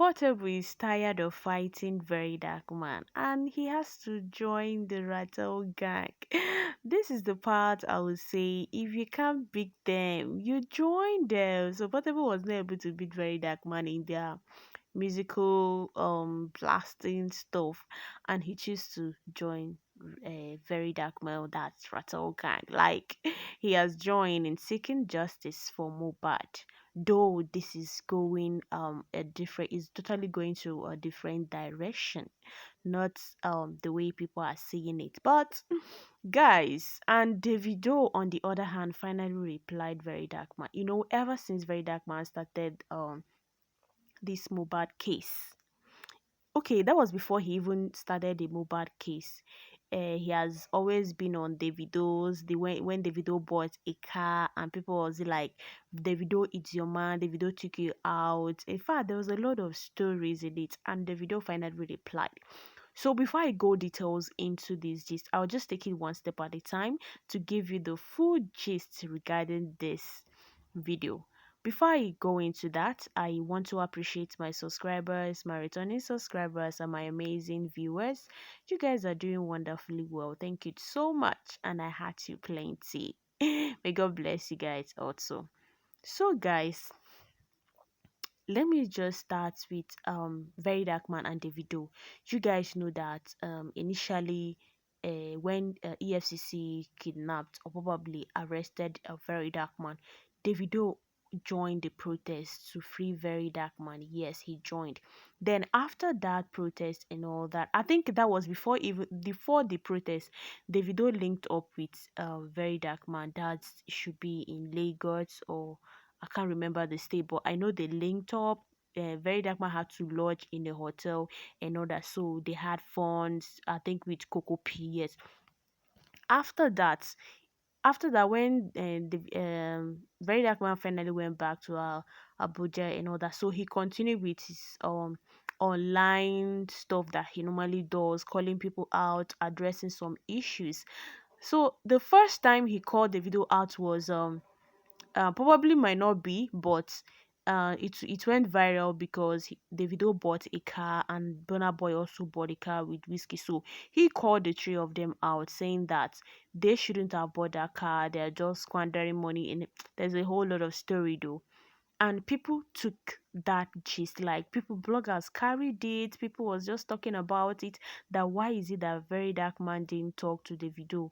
Portable is tired of fighting Very Dark Man and he has to join the Rattle gang. This is the part I would say if you can't beat them, you join them. So Portable was not able to beat Very Dark Man in their musical blasting stuff, and he chose to join a very dark male, that's Rattle Gang. Like he has joined in seeking justice for Mobad. Though this is going a different, is totally going to a different direction, not the way people are seeing it. But guys, and Davido on the other hand finally replied Very Dark Man. You know, ever since Very Dark Man started this Mobad case. Okay, that was before he even started the Mobad case. He has always been on Davido's. The when Davido bought a car and people was like, Davido it's your man. Davido took you out. In fact, there was a lot of stories in it, and Davido finally replied. So before I go details into this gist, I'll just take it one step at a time to give you the full gist regarding this video. Before I go into that, I want to appreciate my subscribers, my returning subscribers, and my amazing viewers. You guys are doing wonderfully well. Thank you so much, and I had you plenty. May God bless you guys also. So, guys, let me just start with Very Dark Man and Davido. You guys know that initially when EFCC kidnapped or probably arrested a Very Dark Man, Davido joined the protest to free Very Dark Man. Yes, he joined. Then after that protest and all that, I think that was before the protest, Davido linked up with Very Dark Man. That should be in Lagos, or I can't remember the state, but I know they linked up. Very Dark Man had to lodge in a hotel and all that, so they had funds. I think with Coco P. Yes. After that, when the Very Dark Man finally went back to Abuja and all that, so he continued with his online stuff that he normally does, calling people out, addressing some issues. So the first time he called the video out was probably might not be, but it went viral because Davido bought a car and Burna Boy also bought a car with Whiskey. So he called the three of them out, saying that they shouldn't have bought that car. They're just squandering money in it. There's a whole lot of story though. And people took that gist, like people bloggers carried it, people was just talking about it, that why is it that Very Dark Man didn't talk to Davido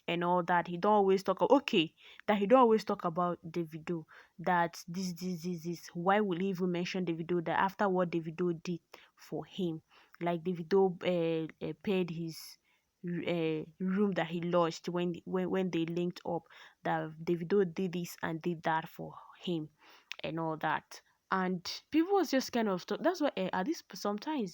and all that. He don't always talk okay, that he don't always talk about Davido, that this why will he even mention Davido, that after what Davido did for him, like Davido paid his room that he lodged when they linked up, that Davido did this and did that for him and all that. And people was just kind of that's why at this sometimes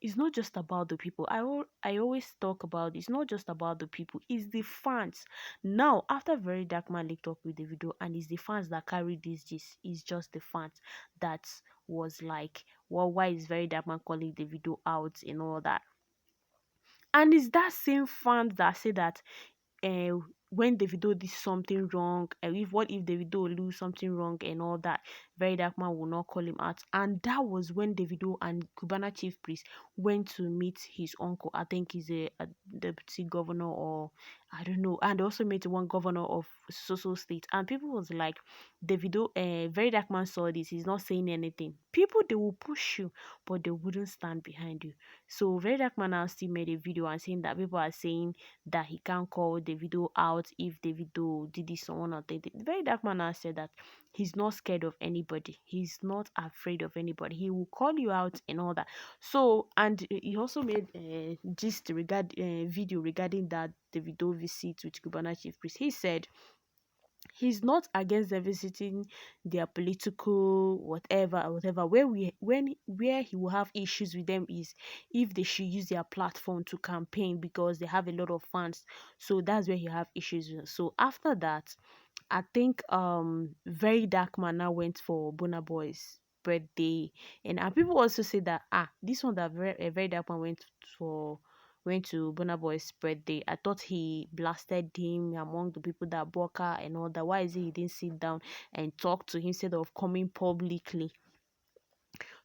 it's not just about the people. I always talk about it's not just about the people, it's the fans. Now after Very Dark Man linked up with the video, and it's the fans that carry this is just the fans that was like, well, why is Very Dark Man calling the video out and all that. And it's that same fans that say that uh, when Davido did something wrong, if what if Davido lose something wrong and all that, Very Dark Man will not call him out. And that was when Davido and Cubana Chief Priest went to meet his uncle. I think he's a deputy governor, or I don't know. And also met one governor of social state. And people was like, Davido, Very Dark Man saw this. He's not saying anything. People, they will push you, but they wouldn't stand behind you. So Very Dark Man now still made a video and saying that people are saying that he can't call Davido out if Davido did this or one or the Very Dark Man has said that he's not scared of anybody. He's not afraid of anybody. He will call you out and all that. So, and he also made a video regarding that Davido visit with Cubana Chief Priest. He said he's not against them visiting their political whatever. Where he will have issues with them is if they should use their platform to campaign, because they have a lot of fans. So that's where he have issues with. So after that, I think Very Dark Man now went for Burna Boy's birthday, and people also say that this one that Very Dark Man went to Burna Boy's birthday. I thought he blasted him among the people that Boka and all that. Why is it he didn't sit down and talk to him instead of coming publicly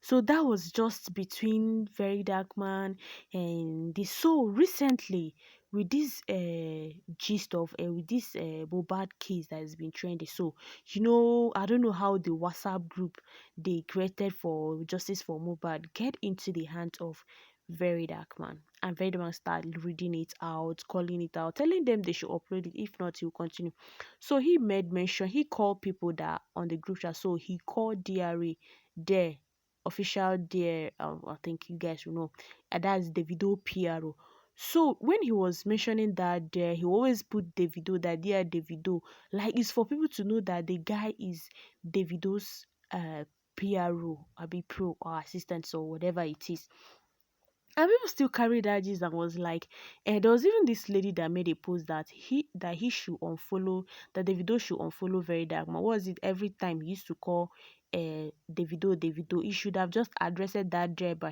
So that was just between Very Dark Man and the so recently with this gist of with this Bobad case that has been trending. So I don't know how the WhatsApp group they created for Justice for Mobad get into the hands of Very Dark Man, and Very Dark Man started reading it out, calling it out, telling them they should upload it. If not, he'll continue. So he made mention. He called people that on the group chat. So he called DRA there official there. I think you guys will know, and that's Davido PRO. So when he was mentioning that there, he always put Davido that dear Davido, like it's for people to know that the guy is Davido's PRO, a be pro or assistant or whatever it is. And people still carry that gist and was like, there was even this lady that made a post that he should unfollow, that Davido should unfollow Very Dark Man. What was it? Every time he used to call Davido, he should have just addressed that there by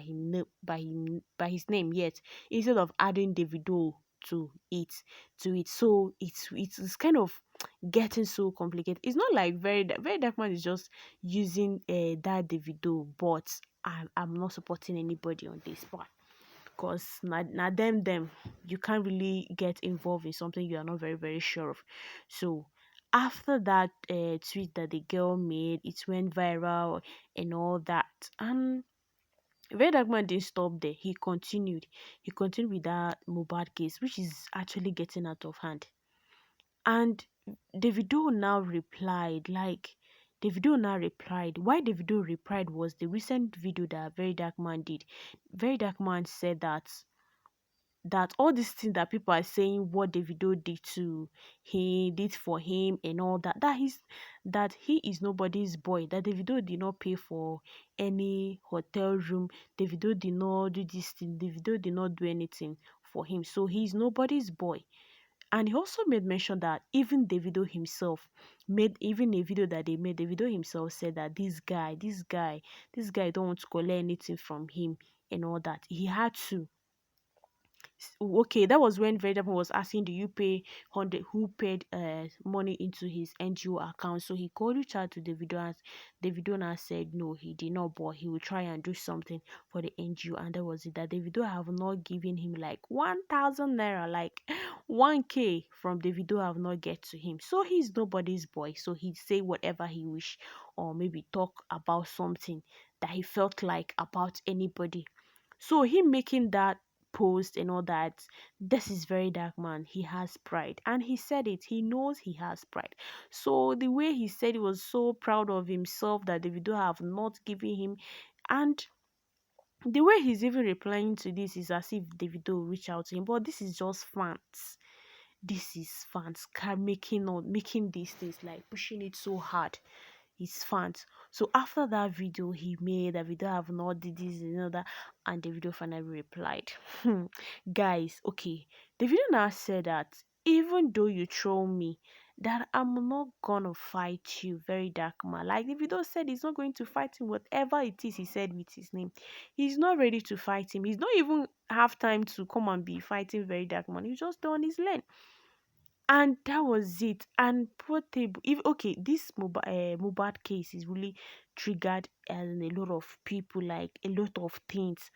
his name yet, instead of adding Davido to it. So it's kind of getting so complicated. It's not like Very Dark Man is just using that Davido, but I'm not supporting anybody on this part, because na them you can't really get involved in something you are not very very sure of. So after that tweet that the girl made, it went viral and all that. And Red Dagman didn't stop there. He continued with that Mobad case, which is actually getting out of hand. And Davido now replied, like, why Davido replied was the recent video that Very Dark Man did. Very Dark Man said that all these things that people are saying what Davido did to he did for him and all that, that he is nobody's boy, that Davido did not pay for any hotel room, Davido did not do this thing, Davido did not do anything for him, so he's nobody's boy. And he also made mention that even Davido himself made even a video that they made. Davido himself said that this guy don't want to collect anything from him and all that. He had to. Okay, that was when Vedapan was asking, do you pay 100, who paid money into his NGO account? So he called reach out to Davido, and Davido now said no, he did not, but he will try and do something for the NGO. And that was it, that Davido have not given him like 1,000 naira, like 1K from Davido have not get to him. So he's nobody's boy, so he'd say whatever he wish, or maybe talk about something that he felt like about anybody. So him making that post and all that, this is Very Dark Man. He has pride, and he said it. He knows he has pride. So the way he said he was so proud of himself that Davido have not given him, and the way he's even replying to this is as if Davido reached out to him. But this is just fans. This is fans making these things, like pushing it so hard, his fans. So after that video he made, that video have not did this and that, and the video finally replied. Guys, okay. The video now said that even though you troll me, that I'm not gonna fight you, Very Dark Man. Like the video said, he's not going to fight him, whatever it is he said with his name. He's not ready to fight him. He's not even have time to come and be fighting Very Dark Man. He's just on his lane. And that was it. And portable, if okay, this Mobad case is really triggered and a lot of people, like a lot of things.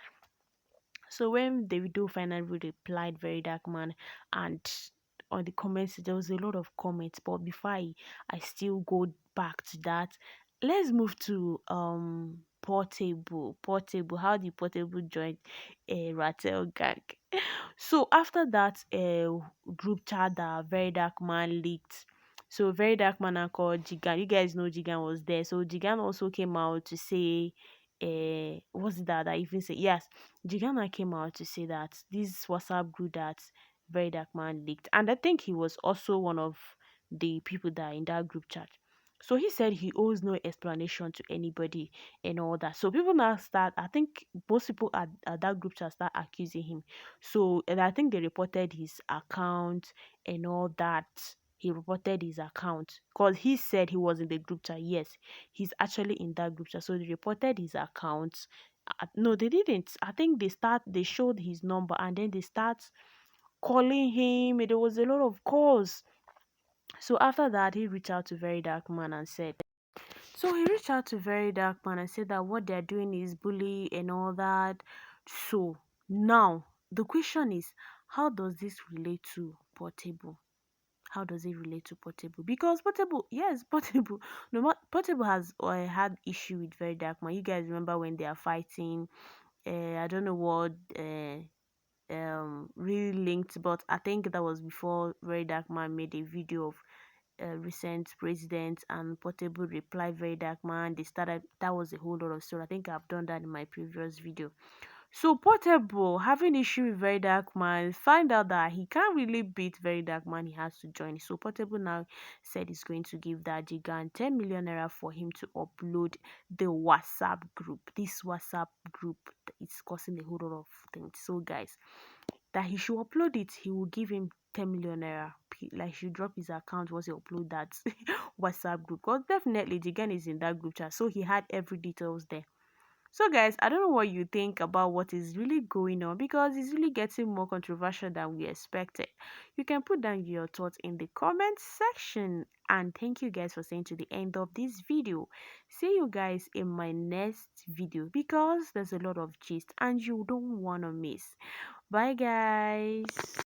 So when Davido finally replied Very Dark Man, and on the comments there was a lot of comments, but before I still go back to that, let's move to Portable. How the Portable joined a Rattle gang. So after that group chat that Very Dark Man leaked, so Very Dark Man and called Jigan. You guys know Jigan was there. So Jigan also came out to say, what's it that I even say? Yes, Jigana came out to say that this WhatsApp group that Very Dark Man leaked, and I think he was also one of the people that are in that group chat. So he said he owes no explanation to anybody and all that. So people now start, I think most people at that group chat start accusing him. So, and I think they reported his account and all that. He reported his account because he said he was in the group chat. Yes, he's actually in that group chat. So they reported his account. No, they didn't. I think they showed his number, and then they start calling him. There was a lot of calls. So after that, he reached out to Very Dark Man and said, So he reached out to Very Dark Man and said that what they're doing is bully and all that. So now the question is, how does this relate to Portable? How does it relate to Portable? Because Portable, yes, Portable. No, Portable has had issue with Very Dark Man. You guys remember when they are fighting? I don't know what really linked, but I think that was before Very Dark Man made a video of recent president and Portable reply Very Dark Man. They started, that was a whole lot of story. I think I've done that in my previous video. So Portable having issue with Very Dark Man, find out that he can't really beat Very Dark Man, he has to join. So Portable now said he's going to give that Jigan 10 million naira for him to upload the WhatsApp group. This WhatsApp group is causing a whole lot of things. So guys, that he should upload it, he will give him 10 million naira. Like, he should drop his account once he upload that WhatsApp group. Because definitely Jigan is in that group chat. So he had every details there. So, guys, I don't know what you think about what is really going on, because it's really getting more controversial than we expected. You can put down your thoughts in the comment section. And thank you guys for staying to the end of this video. See you guys in my next video, because there's a lot of gist and you don't want to miss. Bye, guys.